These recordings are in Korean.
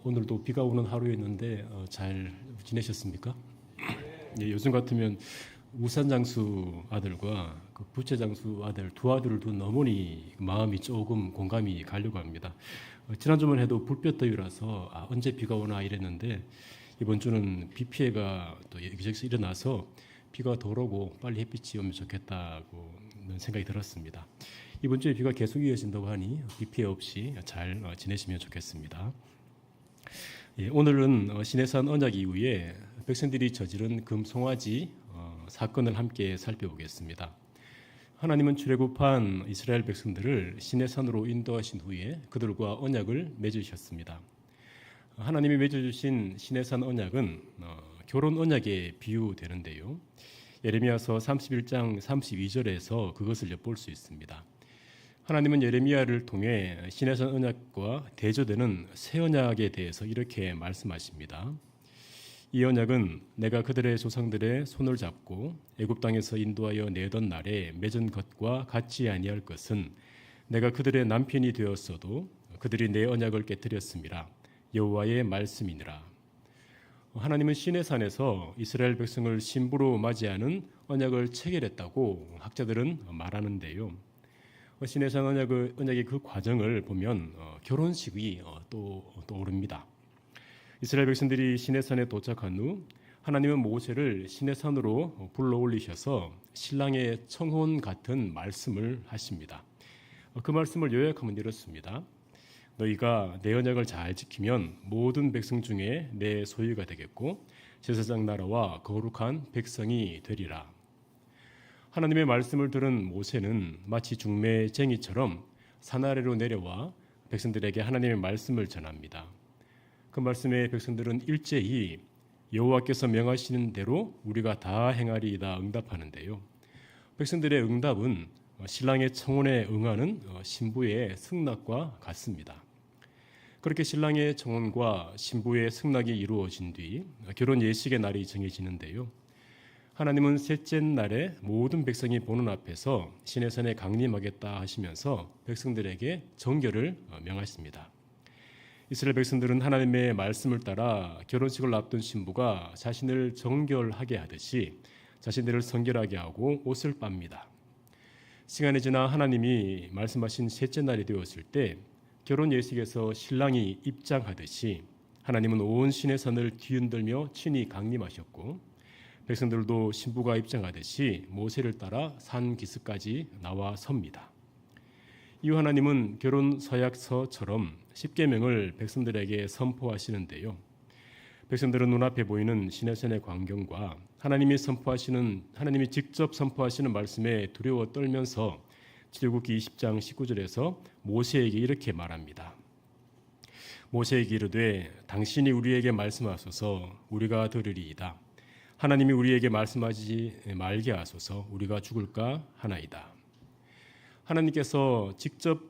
오늘도 비가 오는 하루였는데 잘 지내셨습니까? 요즘 같으면 우산 장수 아들과 그 부채 장수 아들 두 아들을 둔 어머니 마음이 조금 공감이 가려고 합니다. 지난주만 해도 불볕더위라서 언제 비가 오나 이랬는데 이번 주는 비 피해가 또 여기저기서 일어나서 비가 덜 오고 빨리 햇빛이 오면 좋겠다고 생각이 들었습니다. 이번 주에 비가 계속 이어진다고 하니 비 피해 없이 잘 지내시면 좋겠습니다. 오늘은 시내산 언약 이후에 백성들이 저지른 금송아지 사건을 함께 살펴보겠습니다. 하나님은 출애굽한 이스라엘 백성들을 시내산으로 인도하신 후에 그들과 언약을 맺으셨습니다. 하나님이 맺어주신 시내산 언약은 결혼 언약에 비유되는데요. 예레미야서 31장 32절에서 그것을 엿볼 수 있습니다. 하나님은 예레미야를 통해 시내산 언약과 대조되는 새 언약에 대해서 이렇게 말씀하십니다. 이 언약은 내가 그들의 조상들의 손을 잡고 애굽 땅에서 인도하여 내던 날에 맺은 것과 같지 아니할 것은 내가 그들의 남편이 되었어도 그들이 내 언약을 깨뜨렸음이라 여호와의 말씀이니라. 하나님은 시내산에서 이스라엘 백성을 신부로 맞이하는 언약을 체결했다고 학자들은 말하는데요. 시내산 언약의 그 과정을 보면 결혼식이 떠오릅니다. 이스라엘 백성들이 시내산에 도착한 후 하나님은 모세를 시내산으로 불러 올리셔서 신랑의 청혼 같은 말씀을 하십니다. 그 말씀을 요약하면 이렇습니다. 너희가 내 언약을 잘 지키면 모든 백성 중에 내 소유가 되겠고 제사장 나라와 거룩한 백성이 되리라. 하나님의 말씀을 들은 모세는 마치 중매쟁이처럼 산 아래로 내려와 백성들에게 하나님의 말씀을 전합니다. 그 말씀에 백성들은 일제히 여호와께서 명하시는 대로 우리가 다 행하리이다 응답하는데요. 백성들의 응답은 신랑의 청혼에 응하는 신부의 승낙과 같습니다. 그렇게 신랑의 청혼과 신부의 승낙이 이루어진 뒤 결혼 예식의 날이 정해지는데요. 하나님은 셋째 날에 모든 백성이 보는 앞에서 시내산에 강림하겠다 하시면서 백성들에게 정결을 명하십니다. 이스라엘 백성들은 하나님의 말씀을 따라 결혼식을 앞둔 신부가 자신을 정결하게 하듯이 자신들을 성결하게 하고 옷을 빱니다. 시간이 지나 하나님이 말씀하신 셋째 날이 되었을 때 결혼 예식에서 신랑이 입장하듯이 하나님은 온 시내산을 뒤흔들며 친히 강림하셨고 백성들도 신부가 입장하듯이 모세를 따라 산 기슭까지 나와 섭니다. 이후 하나님은 결혼 서약서처럼 십계명을 백성들에게 선포하시는데요. 백성들은 눈앞에 보이는 시내산의 광경과 하나님이 직접 선포하시는 말씀에 두려워 떨면서 출애굽기 20장 19절에서 모세에게 이렇게 말합니다. 모세에게 이르되 당신이 우리에게 말씀하소서 우리가 들으리이다. 하나님이 우리에게 말씀하지 말게 하소서 우리가 죽을까 하나이다. 하나님께서 직접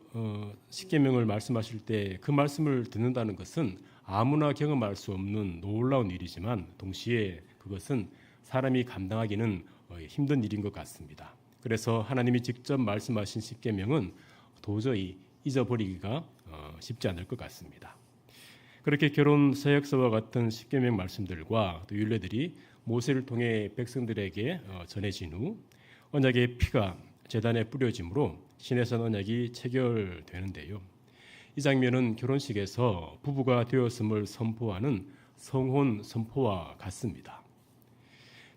십계명을 말씀하실 때 그 말씀을 듣는다는 것은 아무나 경험할 수 없는 놀라운 일이지만 동시에 그것은 사람이 감당하기는 힘든 일인 것 같습니다. 그래서 하나님이 직접 말씀하신 십계명은 도저히 잊어버리기가 쉽지 않을 것 같습니다. 그렇게 결혼 서약서와 같은 십계명 말씀들과 또 율례들이 모세를 통해 백성들에게 전해진 후 언약의 피가 제단에 뿌려짐으로 시내산 언약이 체결되는데요. 이 장면은 결혼식에서 부부가 되었음을 선포하는 성혼 선포와 같습니다.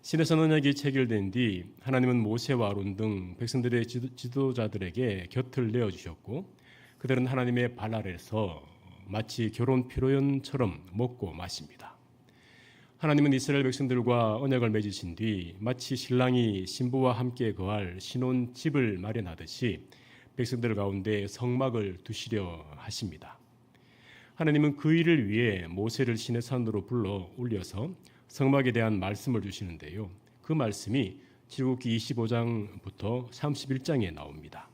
시내산 언약이 체결된 뒤 하나님은 모세와 아론 등 백성들의 지도자들에게 곁을 내어주셨고 그들은 하나님의 발 아래서 마치 결혼 피로연처럼 먹고 마십니다. 하나님은 이스라엘 백성들과 언약을 맺으신 뒤 마치 신랑이 신부와 함께 거할 신혼집을 마련하듯이 백성들 가운데 성막을 두시려 하십니다. 하나님은 그 일을 위해 모세를 시내산으로 불러 올려서 성막에 대한 말씀을 주시는데요. 그 말씀이 출애굽기 25장부터 31장에 나옵니다.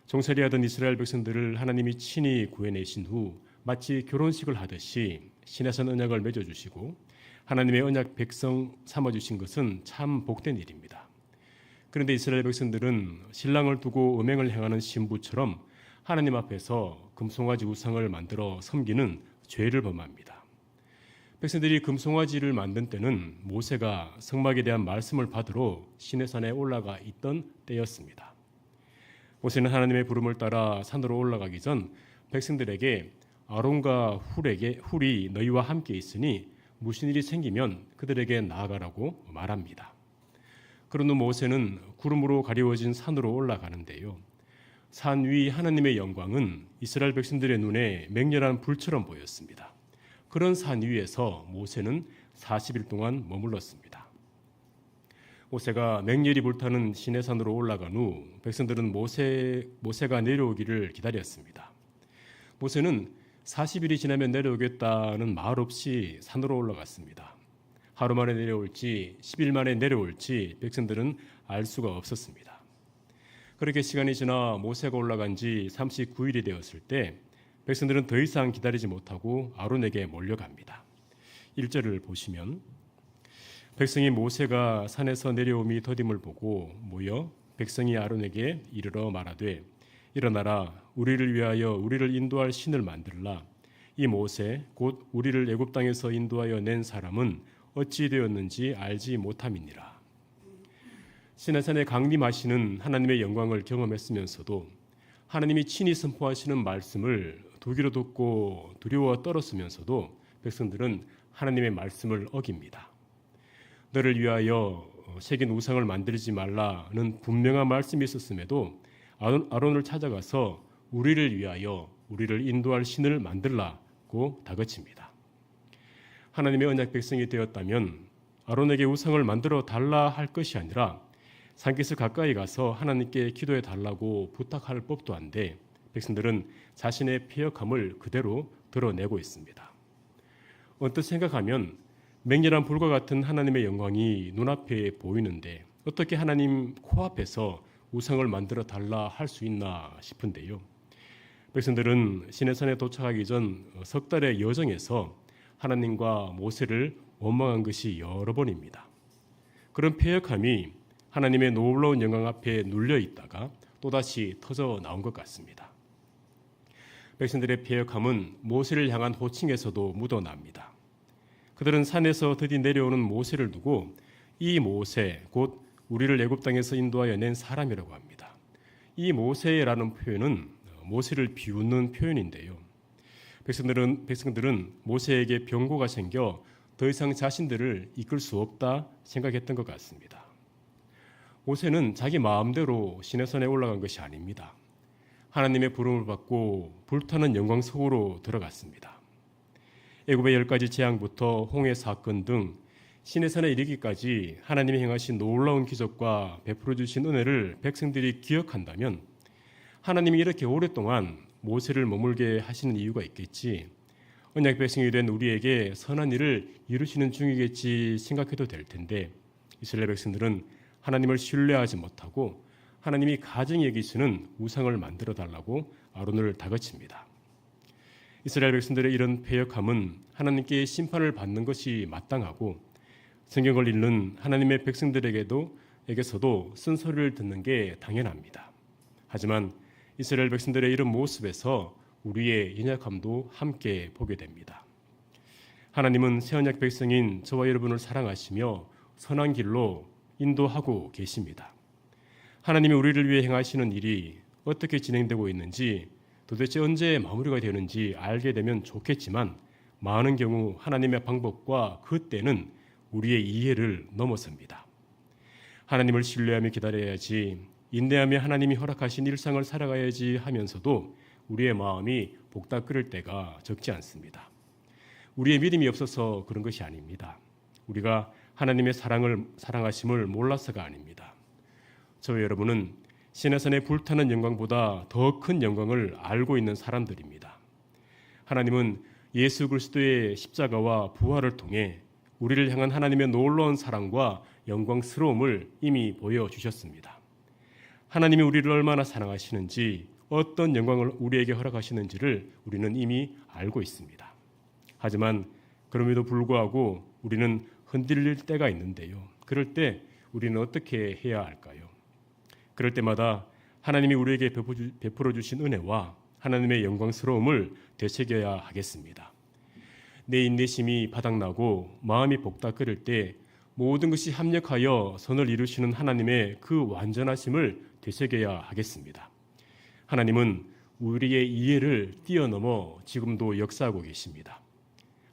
종살이하던 이스라엘 백성들을 하나님이 친히 구해내신 후 마치 결혼식을 하듯이 시내산 언약을 맺어주시고 하나님의 언약 백성 삼아주신 것은 참 복된 일입니다. 그런데 이스라엘 백성들은 신랑을 두고 음행을 행하는 신부처럼 하나님 앞에서 금송아지 우상을 만들어 섬기는 죄를 범합니다. 백성들이 금송아지를 만든 때는 모세가 성막에 대한 말씀을 받으러 시내산에 올라가 있던 때였습니다. 모세는 하나님의 부름을 따라 산으로 올라가기 전 백성들에게 아론과 훌이 너희와 함께 있으니 무슨 일이 생기면 그들에게 나아가라고 말합니다. 그런 후 모세는 구름으로 가리워진 산으로 올라가는데요. 산 위 하나님의 영광은 이스라엘 백성들의 눈에 맹렬한 불처럼 보였습니다. 그런 산 위에서 모세는 40일 동안 머물렀습니다. 모세가 맹렬히 불타는 시내산으로 올라간 후 백성들은 모세가 내려오기를 기다렸습니다. 모세는 40일이 지나면 내려오겠다는 말 없이 산으로 올라갔습니다. 하루 만에 내려올지 10일 만에 내려올지 백성들은 알 수가 없었습니다. 그렇게 시간이 지나 모세가 올라간 지 39일이 되었을 때 백성들은 더 이상 기다리지 못하고 아론에게 몰려갑니다. 1절을 보시면 백성이 모세가 산에서 내려옴이 더딤을 보고 모여 백성이 아론에게 이르러 말하되 일어나라 우리를 위하여 우리를 인도할 신을 만들라. 이 모세 곧 우리를 애굽 땅에서 인도하여 낸 사람은 어찌 되었는지 알지 못함이니라. 시내산에 강림하시는 하나님의 영광을 경험했으면서도 하나님이 친히 선포하시는 말씀을 두기로 듣고 두려워 떨었으면서도 백성들은 하나님의 말씀을 어깁니다. 너를 위하여 새긴 우상을 만들지 말라는 분명한 말씀이 있었음에도 아론을 찾아가서 우리를 위하여 우리를 인도할 신을 만들라고 다그칩니다. 하나님의 언약 백성이 되었다면 아론에게 우상을 만들어 달라 할 것이 아니라 산깃을 가까이 가서 하나님께 기도해 달라고 부탁할 법도 한데 백성들은 자신의 패역함을 그대로 드러내고 있습니다. 언뜻 생각하면 맹렬한 불과 같은 하나님의 영광이 눈앞에 보이는데 어떻게 하나님 코앞에서 우상을 만들어 달라 할 수 있나 싶은데요. 백성들은 시내산에 도착하기 전 석 달의 여정에서 하나님과 모세를 원망한 것이 여러 번입니다. 그런 패역함이 하나님의 놀라운 영광 앞에 눌려 있다가 또다시 터져 나온 것 같습니다. 백성들의 패역함은 모세를 향한 호칭에서도 묻어납니다. 그들은 산에서 드디 내려오는 모세를 두고 이 모세 곧 우리를 애굽 땅에서 인도하여 낸 사람이라고 합니다. 이 모세라는 표현은 모세를 비웃는 표현인데요. 백성들은 모세에게 병고가 생겨 더 이상 자신들을 이끌 수 없다 생각했던 것 같습니다. 모세는 자기 마음대로 시내산에 올라간 것이 아닙니다. 하나님의 부름을 받고 불타는 영광 속으로 들어갔습니다. 애굽의 10가지 재앙부터 홍해 사건 등 시내산에 이르기까지 하나님이 행하신 놀라운 기적과 베풀어 주신 은혜를 백성들이 기억한다면 하나님이 이렇게 오랫동안 모세를 머물게 하시는 이유가 있겠지, 언약 백성이 된 우리에게 선한 일을 이루시는 중이겠지 생각해도 될 텐데 이스라엘 백성들은 하나님을 신뢰하지 못하고 하나님이 가증히 여기시는 우상을 만들어 달라고 아론을 다그칩니다. 이스라엘 백성들의 이런 패역함은 하나님께 심판을 받는 것이 마땅하고 성경을 읽는 하나님의 백성들에게서도 쓴소리를 듣는 게 당연합니다. 하지만 이스라엘 백성들의 이런 모습에서 우리의 연약함도 함께 보게 됩니다. 하나님은 새 언약 백성인 저와 여러분을 사랑하시며 선한 길로 인도하고 계십니다. 하나님이 우리를 위해 행하시는 일이 어떻게 진행되고 있는지 도대체 언제 마무리가 되는지 알게 되면 좋겠지만 많은 경우 하나님의 방법과 그 때는 우리의 이해를 넘어섭니다. 하나님을 신뢰하며 기다려야지, 인내하며 하나님이 허락하신 일상을 살아가야지 하면서도 우리의 마음이 복닥 끓을 때가 적지 않습니다. 우리의 믿음이 없어서 그런 것이 아닙니다. 우리가 하나님의 사랑하심을 몰라서가 아닙니다. 저와 여러분은 시내산의 불타는 영광보다 더 큰 영광을 알고 있는 사람들입니다. 하나님은 예수 그리스도의 십자가와 부활을 통해 우리를 향한 하나님의 놀라운 사랑과 영광스러움을 이미 보여주셨습니다. 하나님이 우리를 얼마나 사랑하시는지, 어떤 영광을 우리에게 허락하시는지를 우리는 이미 알고 있습니다. 하지만 그럼에도 불구하고 우리는 흔들릴 때가 있는데요. 그럴 때 우리는 어떻게 해야 할까요? 그럴 때마다 하나님이 우리에게 베풀어 주신 은혜와 하나님의 영광스러움을 되새겨야 하겠습니다. 내 인내심이 바닥나고 마음이 복다 끓을 때 모든 것이 합력하여 선을 이루시는 하나님의 그 완전하심을 되새겨야 하겠습니다. 하나님은 우리의 이해를 뛰어넘어 지금도 역사하고 계십니다.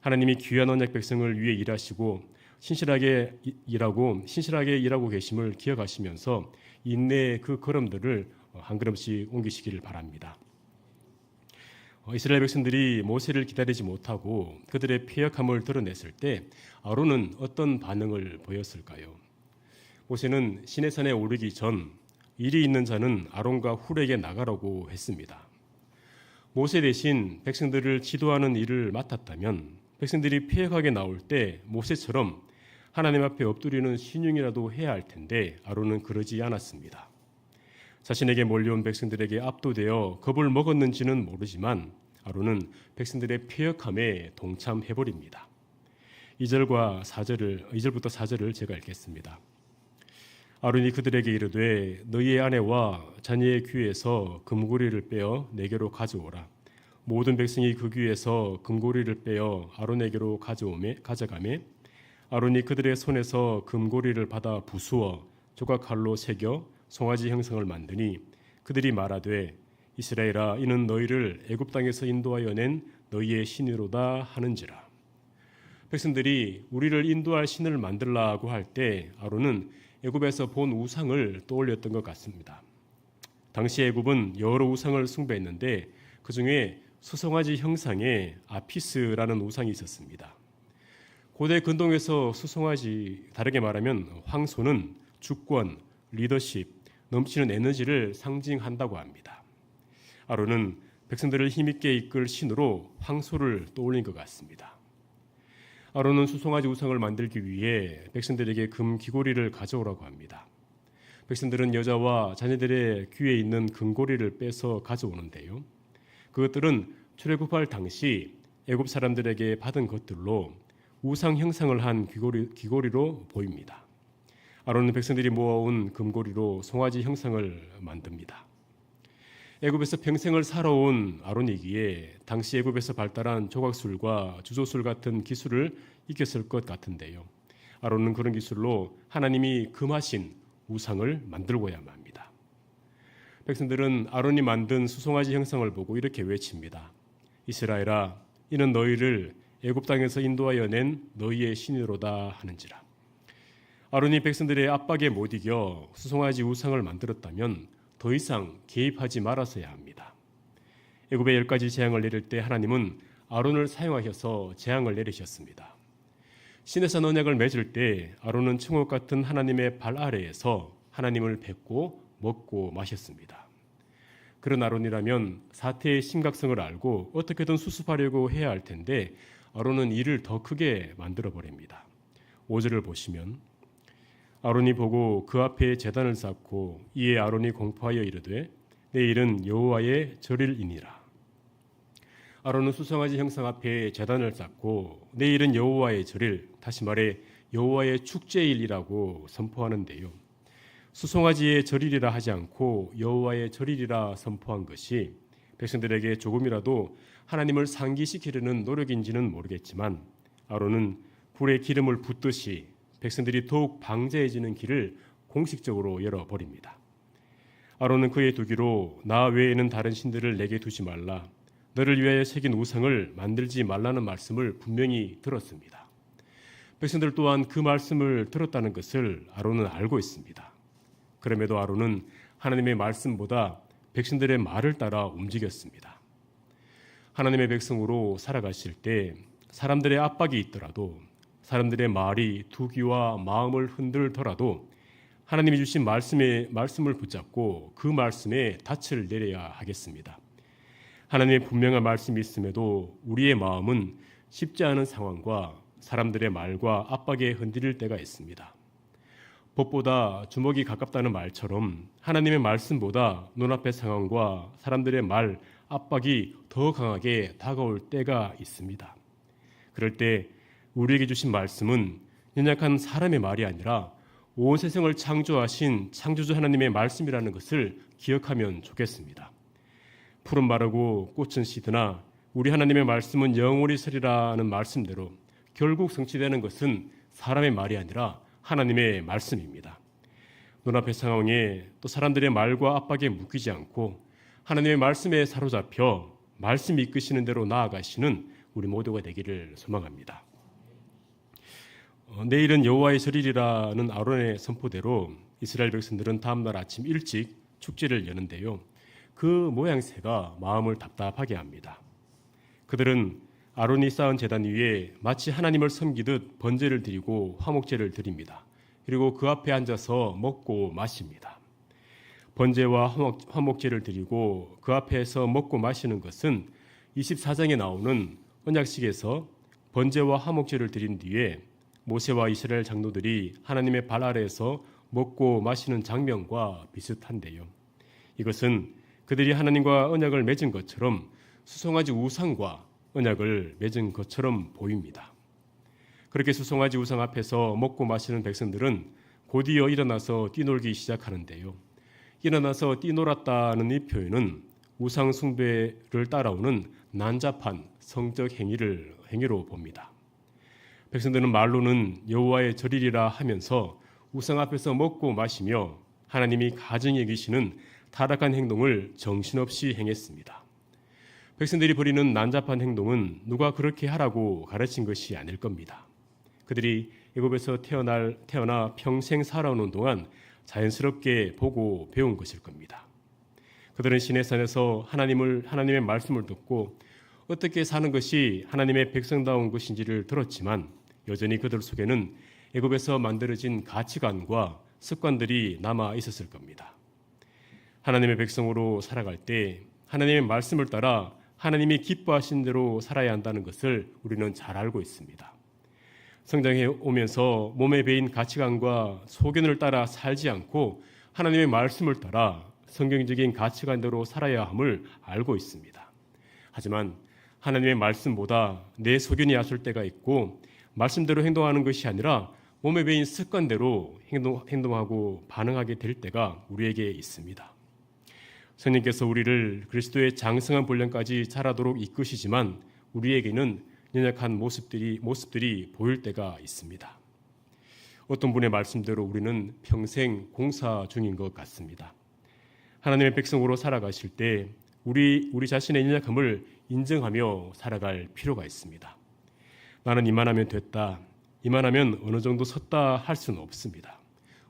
하나님이 귀한 언약 백성을 위해 일하시고 신실하게 일하고 계심을 기억하시면서 인내의 그 걸음들을 한 걸음씩 옮기시기를 바랍니다. 이스라엘 백성들이 모세를 기다리지 못하고 그들의 패역함을 드러냈을 때 아론은 어떤 반응을 보였을까요? 모세는 시내산에 오르기 전 일이 있는 자는 아론과 훌에게 나가라고 했습니다. 모세 대신 백성들을 지도하는 일을 맡았다면 백성들이 패역하게 나올 때 모세처럼 하나님 앞에 엎드리는 신용이라도 해야 할 텐데 아론은 그러지 않았습니다. 자신에게 몰려온 백성들에게 압도되어 겁을 먹었는지는 모르지만 아론은 백성들의 패역함에 동참해버립니다. 2절부터 4절을 제가 읽겠습니다. 아론이 그들에게 이르되 너희의 아내와 자녀의 귀에서 금고리를 빼어 내게로 가져오라. 모든 백성이 그 귀에서 금고리를 빼어 아론에게로 가져가매 아론이 그들의 손에서 금고리를 받아 부수어 조각칼로 새겨 송아지 형상을 만드니 그들이 말하되 이스라엘아 이는 너희를 애굽 땅에서 인도하여 낸 너희의 신이로다 하는지라. 백성들이 우리를 인도할 신을 만들라고 할 때 아론은 애굽에서 본 우상을 떠올렸던 것 같습니다. 당시 애굽은 여러 우상을 숭배했는데 그 중에 수송아지 형상의 아피스라는 우상이 있었습니다. 고대 근동에서 수송아지, 다르게 말하면 황소는 주권, 리더십, 넘치는 에너지를 상징한다고 합니다. 아론은 백성들을 힘있게 이끌 신으로 황소를 떠올린 것 같습니다. 아론은 수송아지 우상을 만들기 위해 백성들에게 금 귀고리를 가져오라고 합니다. 백성들은 여자와 자녀들의 귀에 있는 금고리를 빼서 가져오는데요. 그것들은 출애굽할 당시 애굽 사람들에게 받은 것들로 우상 형상을 한 귀고리로 보입니다. 아론은 백성들이 모아온 금고리로 송아지 형상을 만듭니다. 애굽에서 평생을 살아온 아론이기에 당시 애굽에서 발달한 조각술과 주조술 같은 기술을 익혔을 것 같은데요. 아론은 그런 기술로 하나님이 금하신 우상을 만들고야만 합니다. 백성들은 아론이 만든 수송아지 형상을 보고 이렇게 외칩니다. 이스라엘아 이는 너희를 애굽 땅에서 인도하여 낸 너희의 신이로다 하는지라. 아론이 백성들의 압박에 못 이겨 수송아지 우상을 만들었다면 더 이상 개입하지 말았어야 합니다. 애굽에 10가지 재앙을 내릴 때 하나님은 아론을 사용하셔서 재앙을 내리셨습니다. 시내산 언약을 맺을 때 아론은 청옥 같은 하나님의 발 아래에서 하나님을 뵙고 먹고 마셨습니다. 그런 아론이라면 사태의 심각성을 알고 어떻게든 수습하려고 해야 할 텐데 아론은 일을 더 크게 만들어 버립니다. 5절을 보시면 아론이 보고 그 앞에 제단을 쌓고 이에 아론이 공포하여 이르되 내일은 여호와의 절일이니라. 아론은 수송아지 형상 앞에 제단을 쌓고 내일은 여호와의 절일, 다시 말해 여호와의 축제일이라고 선포하는데요. 수송아지의 절일이라 하지 않고 여호와의 절일이라 선포한 것이 백성들에게 조금이라도 하나님을 상기시키려는 노력인지는 모르겠지만 아론은 불에 기름을 붓듯이 백성들이 더욱 방자해지는 길을 공식적으로 열어버립니다. 아론은 그의 두기로 나 외에는 다른 신들을 내게 두지 말라, 너를 위하여 새긴 우상을 만들지 말라는 말씀을 분명히 들었습니다. 백성들 또한 그 말씀을 들었다는 것을 아론은 알고 있습니다. 그럼에도 아론은 하나님의 말씀보다 백성들의 말을 따라 움직였습니다. 하나님의 백성으로 살아가실 때 사람들의 압박이 있더라도 사람들의 말이 두 귀와 마음을 흔들더라도 하나님이 주신 말씀을 붙잡고 그 말씀에 닻을 내려야 하겠습니다. 하나님의 분명한 말씀이 있음에도 우리의 마음은 쉽지 않은 상황과 사람들의 말과 압박에 흔들릴 때가 있습니다. 법보다 주먹이 가깝다는 말처럼 하나님의 말씀보다 눈앞의 상황과 사람들의 말, 압박이 더 강하게 다가올 때가 있습니다. 그럴 때 우리에게 주신 말씀은 연약한 사람의 말이 아니라 온 세상을 창조하신 창조주 하나님의 말씀이라는 것을 기억하면 좋겠습니다. 풀은 마르고 꽃은 시드나 우리 하나님의 말씀은 영원히 서리라는 말씀대로 결국 성취되는 것은 사람의 말이 아니라 하나님의 말씀입니다. 눈앞의 상황에 또 사람들의 말과 압박에 묶이지 않고 하나님의 말씀에 사로잡혀 말씀이 이끄시는 대로 나아가시는 우리 모두가 되기를 소망합니다. 내일은 여호와의 절일이라는 아론의 선포대로 이스라엘 백성들은 다음날 아침 일찍 축제를 여는데요. 그 모양새가 마음을 답답하게 합니다. 그들은 아론이 쌓은 제단 위에 마치 하나님을 섬기듯 번제를 드리고 화목제를 드립니다. 그리고 그 앞에 앉아서 먹고 마십니다. 번제와 화목제를 드리고 그 앞에서 먹고 마시는 것은 24장에 나오는 언약식에서 번제와 화목제를 드린 뒤에 모세와 이스라엘 장로들이 하나님의 발 아래에서 먹고 마시는 장면과 비슷한데요. 이것은 그들이 하나님과 언약을 맺은 것처럼 수송아지 우상과 언약을 맺은 것처럼 보입니다. 그렇게 수송아지 우상 앞에서 먹고 마시는 백성들은 곧이어 일어나서 뛰놀기 시작하는데요. 일어나서 뛰놀았다는 이 표현은 우상 숭배를 따라오는 난잡한 성적 행위로 봅니다. 백성들은 말로는 여호와의 절일이라 하면서 우상 앞에서 먹고 마시며 하나님이 가증히 여기시는 타락한 행동을 정신없이 행했습니다. 백성들이 벌이는 난잡한 행동은 누가 그렇게 하라고 가르친 것이 아닐 겁니다. 그들이 애굽에서 태어나 평생 살아오는 동안 자연스럽게 보고 배운 것일 겁니다. 그들은 시내산에서 하나님의 말씀을 듣고 어떻게 사는 것이 하나님의 백성다운 것인지를 들었지만 여전히 그들 속에는 애굽에서 만들어진 가치관과 습관들이 남아 있었을 겁니다. 하나님의 백성으로 살아갈 때 하나님의 말씀을 따라 하나님이 기뻐하신 대로 살아야 한다는 것을 우리는 잘 알고 있습니다. 성장해 오면서 몸에 배인 가치관과 소견을 따라 살지 않고 하나님의 말씀을 따라 성경적인 가치관대로 살아야 함을 알고 있습니다. 하지만 하나님의 말씀보다 내 소견이 앞설 때가 있고 말씀대로 행동하는 것이 아니라 몸에 배인 습관대로 행동하고 반응하게 될 때가 우리에게 있습니다. 성령께서 우리를 그리스도의 장성한 본령까지 자라도록 이끄시지만 우리에게는 연약한 모습들이 보일 때가 있습니다. 어떤 분의 말씀대로 우리는 평생 공사 중인 것 같습니다. 하나님의 백성으로 살아가실 때 우리 자신의 연약함을 인정하며 살아갈 필요가 있습니다. 나는 이만하면 됐다, 이만하면 어느 정도 섰다 할 수는 없습니다.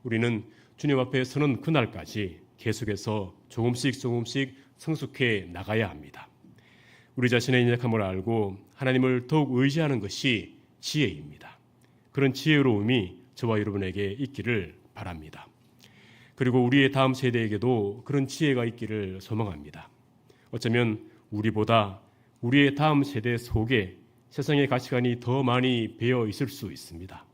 우리는 주님 앞에 서는 그날까지 계속해서 조금씩 성숙해 나가야 합니다. 우리 자신의 연약함을 알고 하나님을 더욱 의지하는 것이 지혜입니다. 그런 지혜로움이 저와 여러분에게 있기를 바랍니다. 그리고 우리의 다음 세대에게도 그런 지혜가 있기를 소망합니다. 어쩌면 우리보다 우리의 다음 세대 속에 세상의 가치관이 더 많이 배어 있을 수 있습니다.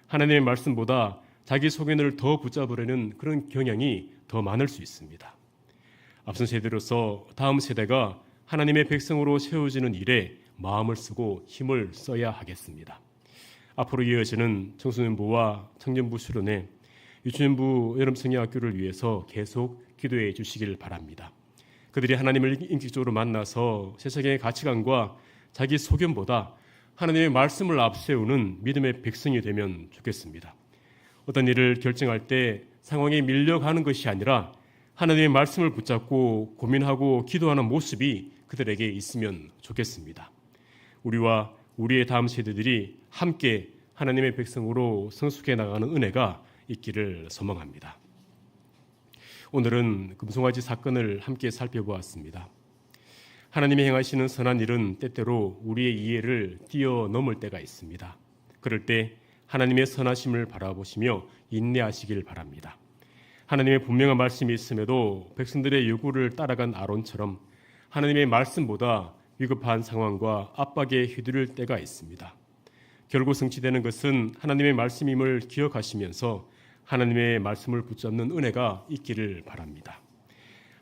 하나님의 말씀보다 자기 소견을 더 붙잡으려는 그런 경향이 더 많을 수 있습니다. 앞선 세대로서 다음 세대가 하나님의 백성으로 세워지는 일에 마음을 쓰고 힘을 써야 하겠습니다. 앞으로 이어지는 청소년부와 청년부 수련회, 유치원부 여름성경학교를 위해서 계속 기도해 주시길 바랍니다. 그들이 하나님을 인격적으로 만나서 세상의 가치관과 자기 소견보다 하나님의 말씀을 앞세우는 믿음의 백성이 되면 좋겠습니다. 어떤 일을 결정할 때 상황에 밀려가는 것이 아니라 하나님의 말씀을 붙잡고 고민하고 기도하는 모습이 그들에게 있으면 좋겠습니다. 우리와 우리의 다음 세대들이 함께 하나님의 백성으로 성숙해 나가는 은혜가 있기를 소망합니다. 오늘은 금송아지 사건을 함께 살펴보았습니다. 하나님이 행하시는 선한 일은 때때로 우리의 이해를 뛰어넘을 때가 있습니다. 그럴 때 하나님의 선하심을 바라보시며 인내하시길 바랍니다. 하나님의 분명한 말씀이 있음에도 백성들의 요구를 따라간 아론처럼 하나님의 말씀보다 위급한 상황과 압박에 휘둘릴 때가 있습니다. 결국 성취되는 것은 하나님의 말씀임을 기억하시면서 하나님의 말씀을 붙잡는 은혜가 있기를 바랍니다.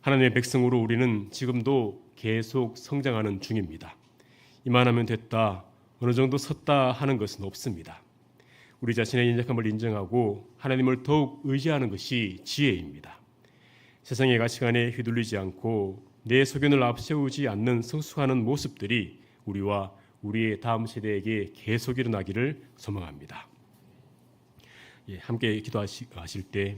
하나님의 백성으로 우리는 지금도 계속 성장하는 중입니다. 이만하면 됐다, 어느 정도 섰다 하는 것은 없습니다. 우리 자신의 연약함을 인정하고 하나님을 더욱 의지하는 것이 지혜입니다. 세상의 가치관에 휘둘리지 않고 내 소견을 앞세우지 않는 성숙하는 모습들이 우리와 우리의 다음 세대에게 계속 일어나기를 소망합니다. 함께 기도하실 때